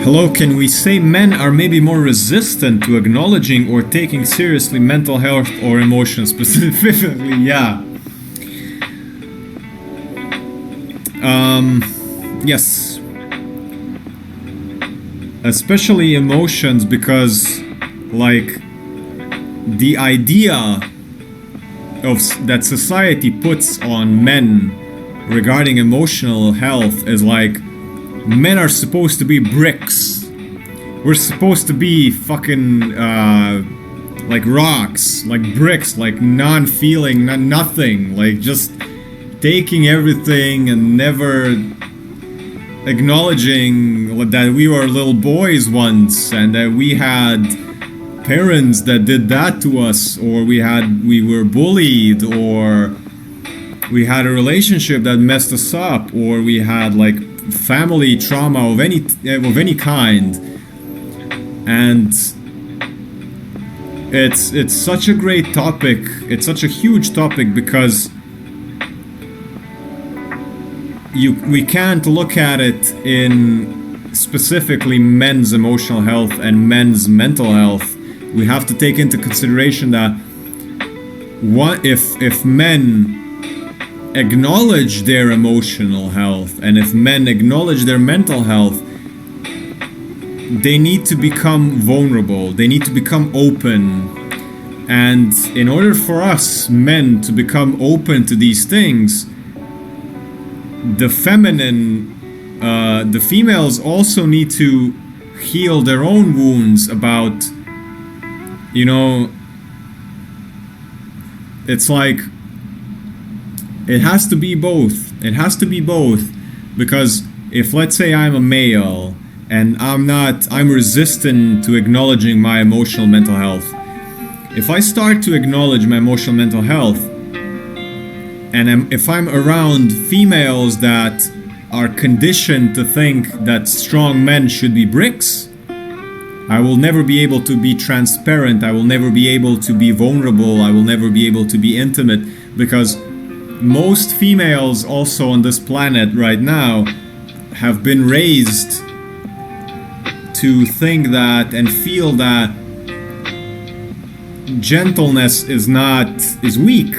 Hello, can we say men are maybe more resistant to acknowledging or taking seriously mental health or emotions specifically? Yeah. Yes. Especially emotions, because, like, the idea that society puts on men regarding emotional health is like, men are supposed to be bricks. We're supposed to be fucking like rocks, like bricks, like non-feeling, nothing, like just taking everything and never acknowledging that we were little boys once and that we had parents that did that to us, or we were bullied, or we had a relationship that messed us up, or we had like family trauma of any kind. And it's such a great topic. It's such a huge topic because we can't look at it in specifically men's emotional health and men's mental health. We have to take into consideration that if men acknowledge their emotional health and if men acknowledge their mental health, they need to become vulnerable, they need to become open. And in order for us men to become open to these things, the females also need to heal their own wounds about, it's like, it has to be both. It has to be both. Because if, let's say, I'm a male and I'm resistant to acknowledging my emotional mental health. If I start to acknowledge my emotional mental health, and if I'm around females that are conditioned to think that strong men should be bricks, I will never be able to be transparent, I will never be able to be vulnerable, I will never be able to be intimate, because most females also on this planet right now have been raised to think that and feel that gentleness is weak.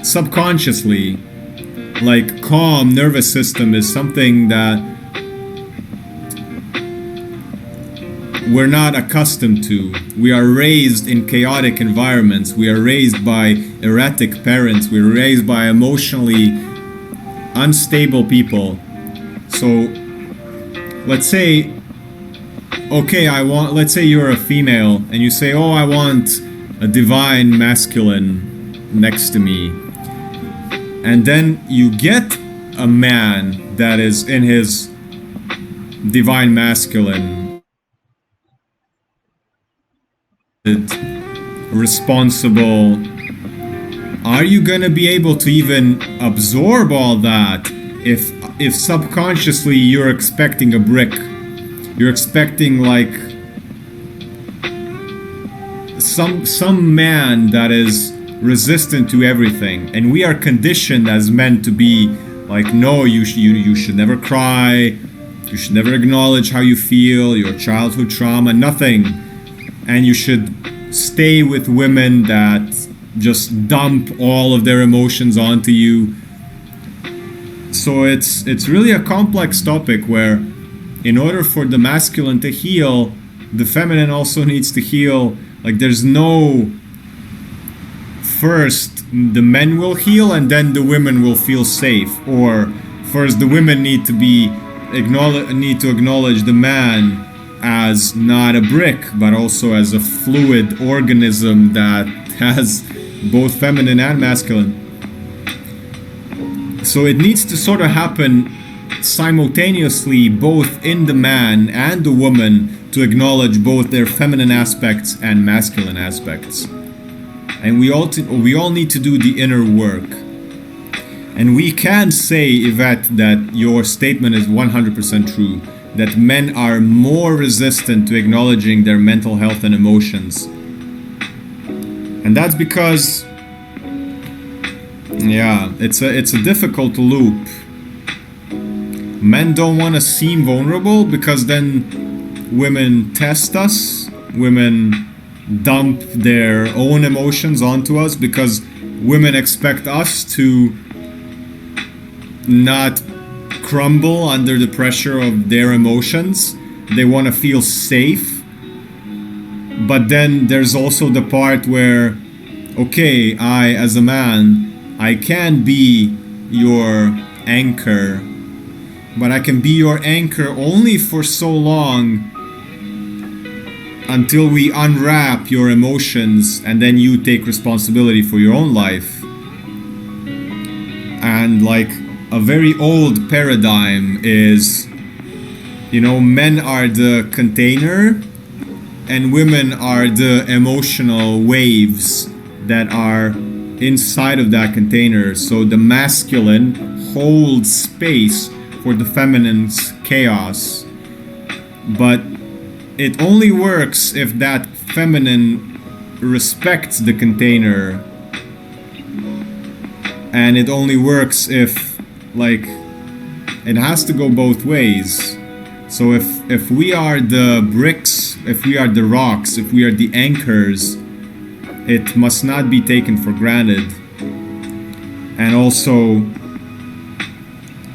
Subconsciously, like calm nervous system is something that we're not accustomed to. We are raised in chaotic environments. We are raised by erratic parents. We're raised by emotionally unstable people. So let's say, let's say you're a female and you say, oh, I want a divine masculine next to me. And then you get a man that is in his divine masculine, responsible. Are you gonna be able to even absorb all that if subconsciously you're expecting a brick? You're expecting like some man that is resistant to everything, and we are conditioned as men to be like, no, you should never cry, you should never acknowledge how you feel, your childhood trauma, nothing, and you should stay with women that just dump all of their emotions onto you. So it's really a complex topic where in order for the masculine to heal, the feminine also needs to heal. Like, there's no first the men will heal and then the women will feel safe, or first the women need to acknowledge the man as not a brick but also as a fluid organism that has both feminine and masculine. So it needs to sort of happen simultaneously, both in the man and the woman, to acknowledge both their feminine aspects and masculine aspects. And we all need to do the inner work. And we can say, Yvette, that your statement is 100% true, that men are more resistant to acknowledging their mental health and emotions. And that's because, yeah, it's a difficult loop. Men don't want to seem vulnerable because then women test us, women dump their own emotions onto us, because women expect us to not crumble under the pressure of their emotions. They want to feel safe. But then there's also the part where, okay, I as a man, I can be your anchor, but I can be your anchor only for so long until we unwrap your emotions and then you take responsibility for your own life. And like a very old paradigm is, men are the container and women are the emotional waves that are inside of that container. So the masculine holds space for the feminine's chaos. But it only works if that feminine respects the container. And it only works if, it has to go both ways. So if we are the bricks, if we are the rocks, if we are the anchors, it must not be taken for granted. And also,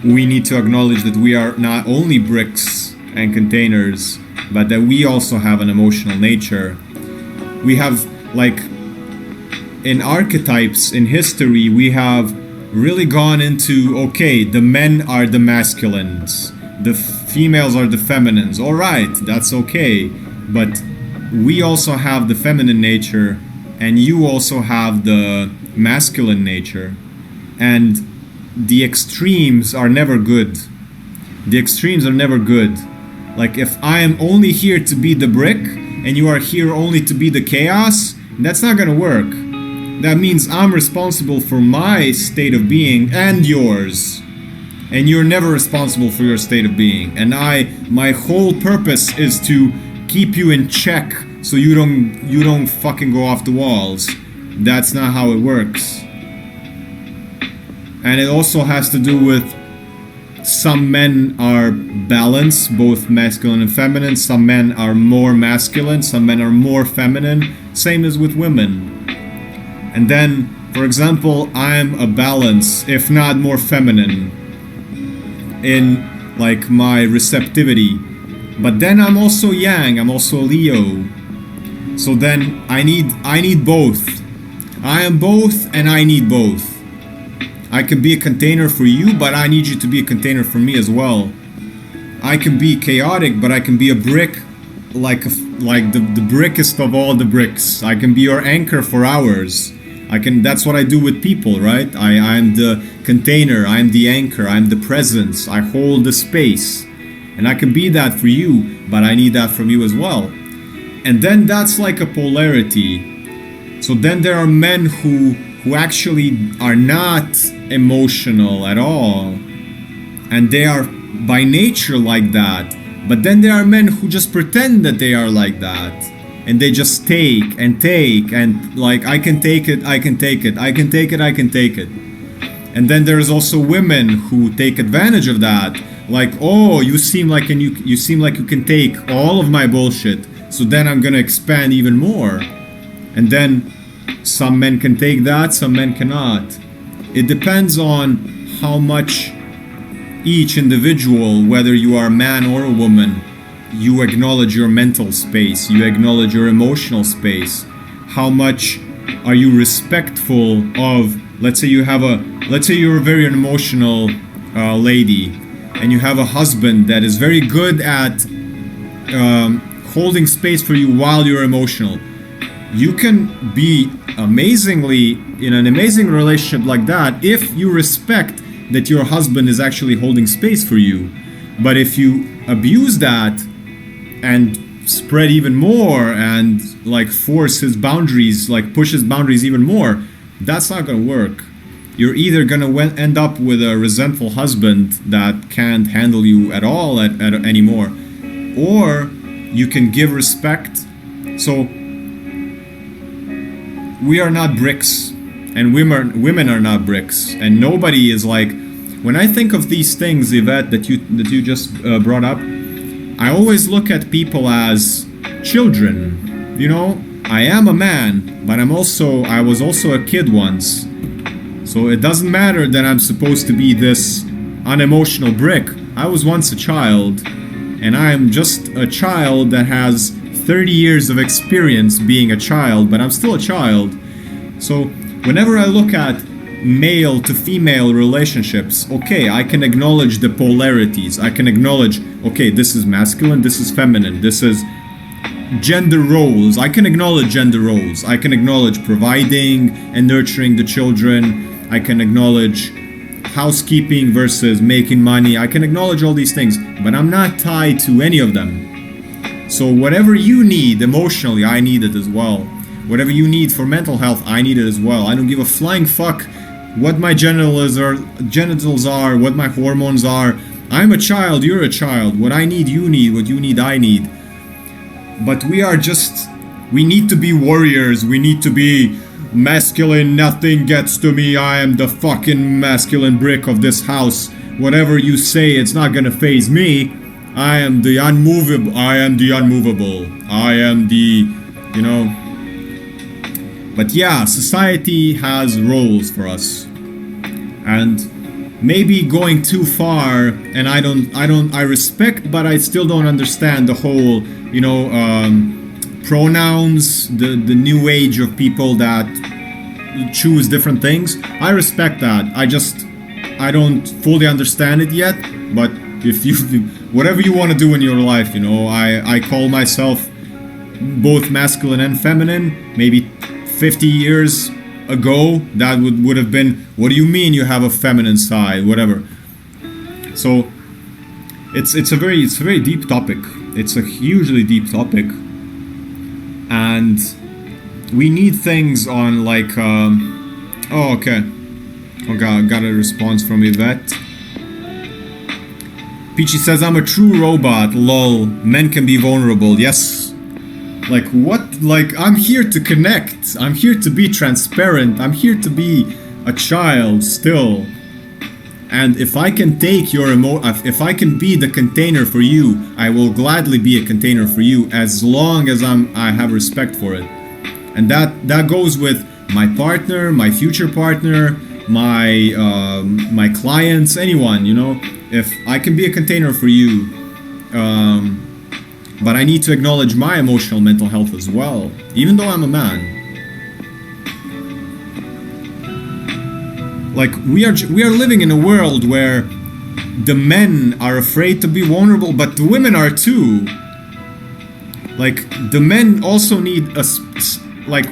we need to acknowledge that we are not only bricks and containers, but that we also have an emotional nature. We have, in archetypes in history, we have really gone into, okay, the men are the masculines, the females are the feminines. All right, that's okay. But we also have the feminine nature, and you also have the masculine nature. And the extremes are never good. The extremes are never good. Like, if I am only here to be the brick, and you are here only to be the chaos, that's not gonna work. That means I'm responsible for my state of being and yours. And you're never responsible for your state of being. And my whole purpose is to keep you in check so you don't fucking go off the walls. That's not how it works. And it also has to do with some men are balanced, both masculine and feminine. Some men are more masculine, some men are more feminine. Same as with women. And then, for example, I'm a balance, if not more feminine, in my receptivity. But then I'm also yang, I'm also Leo. So then I need both. I am both and I need both. I can be a container for you, but I need you to be a container for me as well. I can be chaotic, but I can be a brick, like the brickest of all the bricks. I can be your anchor for hours. That's what I do with people, right? I'm the container, I'm the anchor, I'm the presence, I hold the space. And I can be that for you, but I need that from you as well. And then that's like a polarity. So then there are men who actually are not emotional at all. And they are by nature like that. But then there are men who just pretend that they are like that. And they just take and I can take it, I can take it, I can take it, I can take it. And then there's also women who take advantage of that. Like, oh, you seem like you can take all of my bullshit, so then I'm gonna expand even more. And then some men can take that, some men cannot. It depends on how much each individual, whether you are a man or a woman, you acknowledge your mental space, you acknowledge your emotional space. How much are you respectful of, let's say you're a very emotional lady, and you have a husband that is very good at holding space for you while you're emotional. You can be amazingly in an amazing relationship like that if you respect that your husband is actually holding space for you. But if you abuse that and spread even more and force his boundaries, push his boundaries even more, that's not gonna work. You're either gonna end up with a resentful husband that can't handle you at all anymore, or you can give respect. So we are not bricks, and women are not bricks, and nobody is when I think of these things, Yvette, that you just brought up, I always look at people as children. You know, I am a man, but I was also a kid once. So it doesn't matter that I'm supposed to be this unemotional brick. I was once a child, and I am just a child that has 30 years of experience being a child, but I'm still a child. So whenever I look at male to female relationships, okay, I can acknowledge the polarities. I can acknowledge, okay, this is masculine, this is feminine, this is gender roles. I can acknowledge gender roles. I can acknowledge providing and nurturing the children. I can acknowledge housekeeping versus making money. I can acknowledge all these things, but I'm not tied to any of them. So whatever you need emotionally, I need it as well. Whatever you need for mental health, I need it as well. I don't give a flying fuck what my genitals are, what my hormones are. I'm a child, you're a child. What I need, you need. What you need, I need. But we need to be warriors. We need to be masculine. Nothing gets to me. I am the fucking masculine brick of this house. Whatever you say, it's not gonna faze me. I am the unmovable. I am the unmovable. I am the, you know. But yeah, society has roles for us, and maybe going too far. And I respect, but I still don't understand the whole, you know, pronouns, the new age of people that choose different things. I respect that. I don't fully understand it yet. But if you, whatever you want to do in your life, you know, I call myself both masculine and feminine. Maybe 50 years ago, that would have been, what do you mean you have a feminine side, whatever. So it's a very deep topic. It's a hugely deep topic, and we need things on like oh, okay, got a response from Yvette. Peachy says, I'm a true robot, lol, men can be vulnerable. Yes. Like what? Like, I'm here to connect. I'm here to be transparent. I'm here to be a child still. And if I can take your if I can be the container for you, I will gladly be a container for you, as long as I have respect for it. And that goes with my partner, my future partner, my clients, anyone, you know. If I can be a container for you, but I need to acknowledge my emotional mental health as well, even though I'm a man. Like, we are living in a world where the men are afraid to be vulnerable, but the women are too. Like, the men also need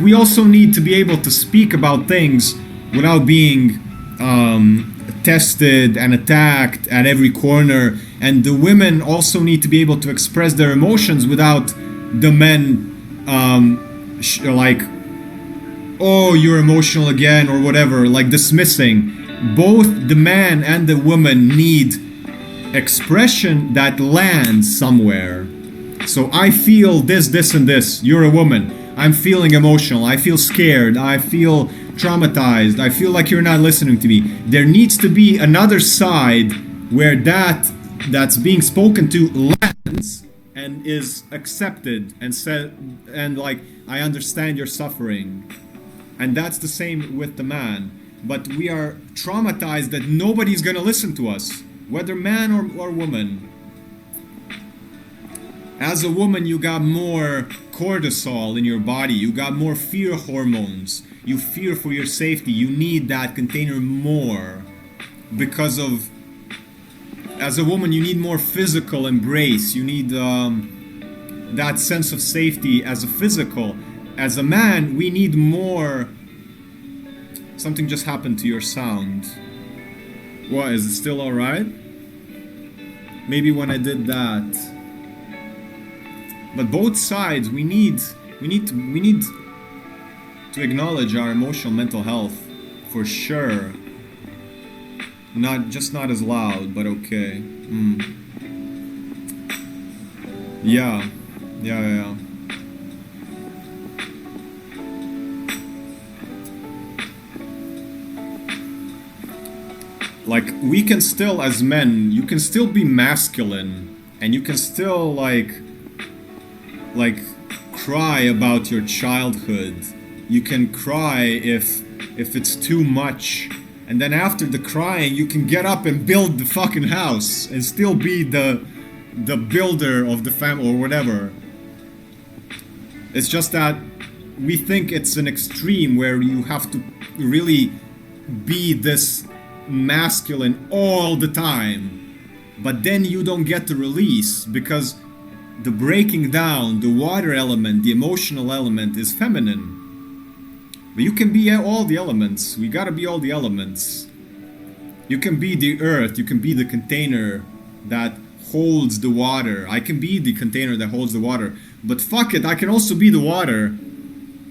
we also need to be able to speak about things without being tested and attacked at every corner. And the women also need to be able to express their emotions without the men like, oh, you're emotional again, or whatever, like dismissing. Both the man and the woman need expression that lands somewhere. So I feel this and this. You're a woman. I'm feeling emotional. I feel scared. I feel traumatized. I feel like you're not listening to me. There needs to be another side where that's being spoken to lands and is accepted and said, and like, I understand your suffering. And that's the same with the man. But we are traumatized that nobody's gonna listen to us, whether man or woman. As a woman, you got more cortisol in your body. You got more fear hormones. You fear for your safety. You need that container more because of, as a woman, you need more physical embrace. You need that sense of safety as a physical. As a man, we need more. Something just happened to your sound. What, is it still alright? Maybe when I did that. But both sides, we need to acknowledge our emotional mental health, for sure. Not as loud, but okay. Yeah. like, we can still, as men, you can still be masculine, and you can still like cry about your childhood. You can cry if it's too much, and then after the crying you can get up and build the fucking house and still be the builder of the family or whatever. It's just that we think it's an extreme where you have to really be this masculine all the time, but then you don't get the release because the breaking down, the water element, the emotional element is feminine. But you can be all the elements. We gotta be all the elements. You can be the earth, you can be the container that holds the water. I can be the container that holds the water. But fuck it, I can also be the water.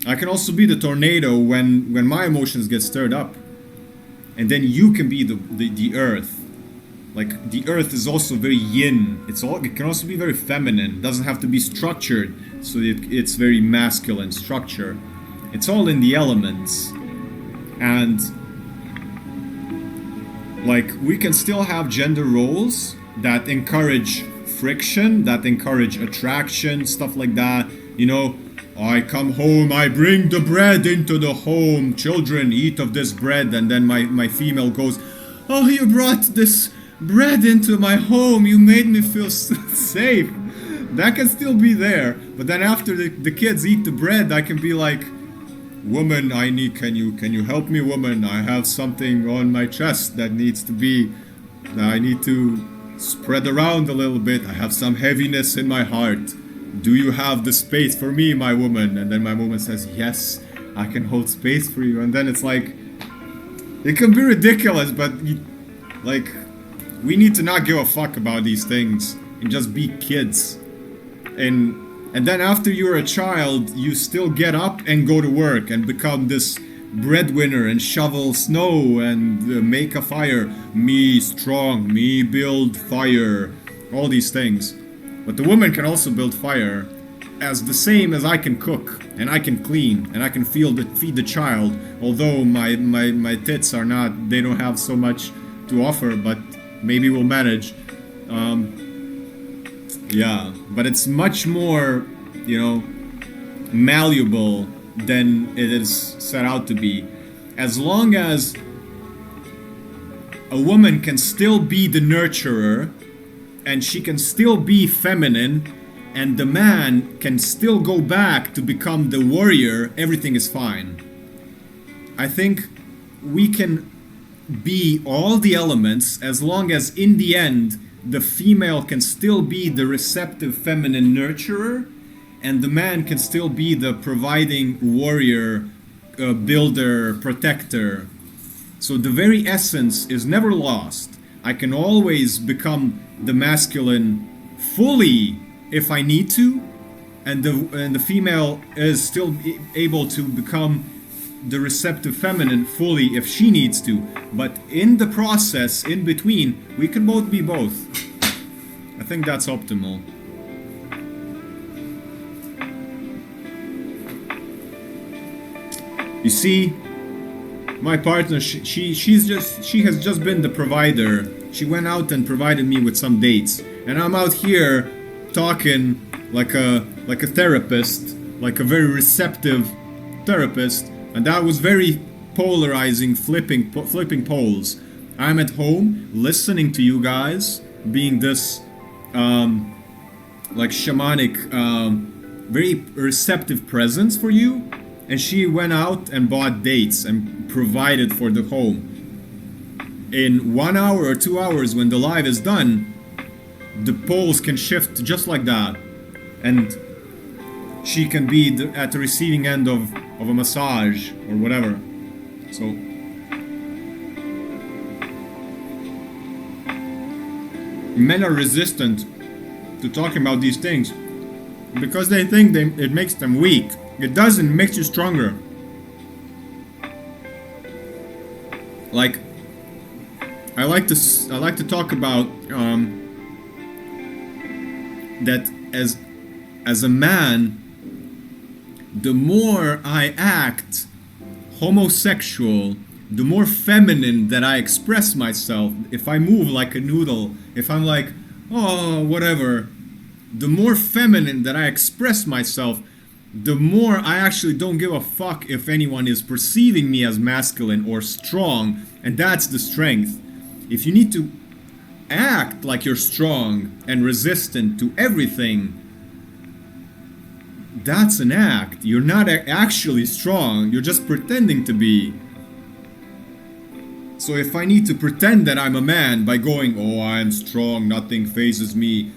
I can also be the tornado when my emotions get stirred up. And then you can be the earth. Like, the earth is also very yin. It can also be very feminine. It doesn't have to be structured, so it's very masculine structure. It's all in the elements. And like, we can still have gender roles that encourage friction, that encourage attraction, stuff like that. You know, I come home, I bring the bread into the home, children eat of this bread, and then my female goes, oh, you brought this bread into my home, you made me feel safe. That can still be there, but then after the kids eat the bread, I can be like, woman, can you help me, woman? I have something on my chest that I need to spread around a little bit. I have some heaviness in my heart. Do you have the space for me, my woman? And then my woman says, yes, I can hold space for you. And then it's like, it can be ridiculous, but like, we need to not give a fuck about these things and just be kids. And then after you're a child, you still get up and go to work and become this breadwinner and shovel snow and make a fire. Me strong, me build fire, all these things. But the woman can also build fire as the same as I can cook and I can clean and I can feed the child. Although my tits are not, they don't have so much to offer, but maybe we'll manage. Yeah, but it's much more, you know, malleable than it is set out to be. As long as a woman can still be the nurturer and she can still be feminine and the man can still go back to become the warrior, everything is fine. I think we can be all the elements as long as in the end the female can still be the receptive feminine nurturer and the man can still be the providing warrior, builder, protector. So the very essence is never lost. I can always become the masculine fully if I need to, and the female is still able to become the receptive feminine fully if she needs to. But in the process, in between, we can both be both. I think that's optimal. You see, my partner, she has just been the provider. She went out and provided me with some dates, and I'm out here talking like a therapist, like a very receptive therapist, and that was very polarizing, flipping poles. I'm at home listening to you guys, being this like shamanic, very receptive presence for you. And she went out and bought dates and provided for the home. In 1 hour or 2 hours, when the live is done, the poles can shift just like that. And she can be at the receiving end of a massage or whatever. So men are resistant to talking about these things because they think it makes them weak. It doesn't, it makes you stronger. Like, I like to talk about that as a man, the more I act homosexual, the more feminine that I express myself, if I move like a noodle, if I'm like, oh, whatever, the more feminine that I express myself, the more I actually don't give a fuck if anyone is perceiving me as masculine or strong, and that's the strength. If you need to act like you're strong and resistant to everything, that's an act. You're not actually strong, you're just pretending to be. So if I need to pretend that I'm a man by going, oh, I'm strong, nothing phases me,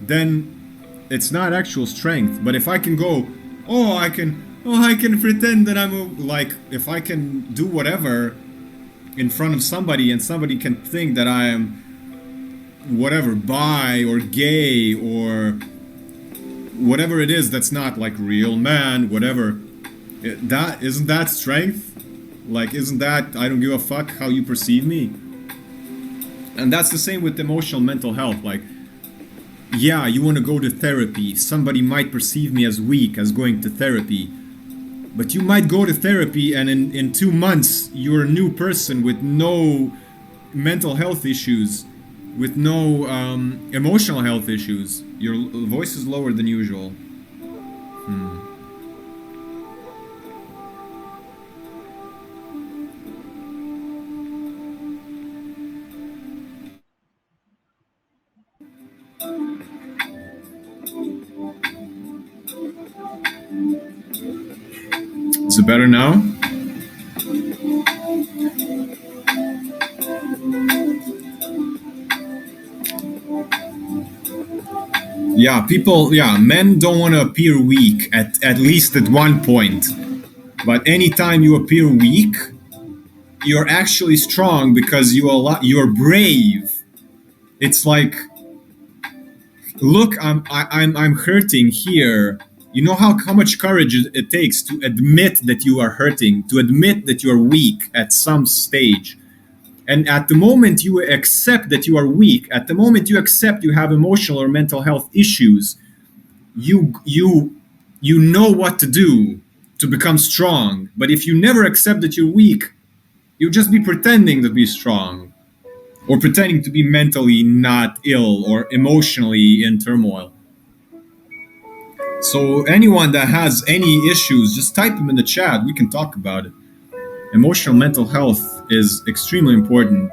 then it's not actual strength. But if I can go, I can pretend that I'm like, if I can do whatever in front of somebody and somebody can think that I am whatever, bi or gay or whatever it is that's not like real man, whatever, that isn't that strength? Like, isn't that, I don't give a fuck how you perceive me? And that's the same with emotional mental health. Like, yeah, you want to go to therapy. Somebody might perceive me as weak as going to therapy. But you might go to therapy and in 2 months, you're a new person with no mental health issues, with no emotional health issues. Your voice is lower than usual. Is it better now? Yeah, men don't want to appear weak at least at one point. But anytime you appear weak, you're actually strong because you're brave. It's like, look, I'm hurting here. You know how much courage it takes to admit that you are hurting, to admit that you are weak at some stage. And at the moment you accept that you are weak, at the moment you accept you have emotional or mental health issues, you know what to do to become strong. But if you never accept that you're weak, you'll just be pretending to be strong or pretending to be mentally not ill or emotionally in turmoil. So anyone that has any issues, just type them in the chat. We can talk about it. Emotional mental health is extremely important.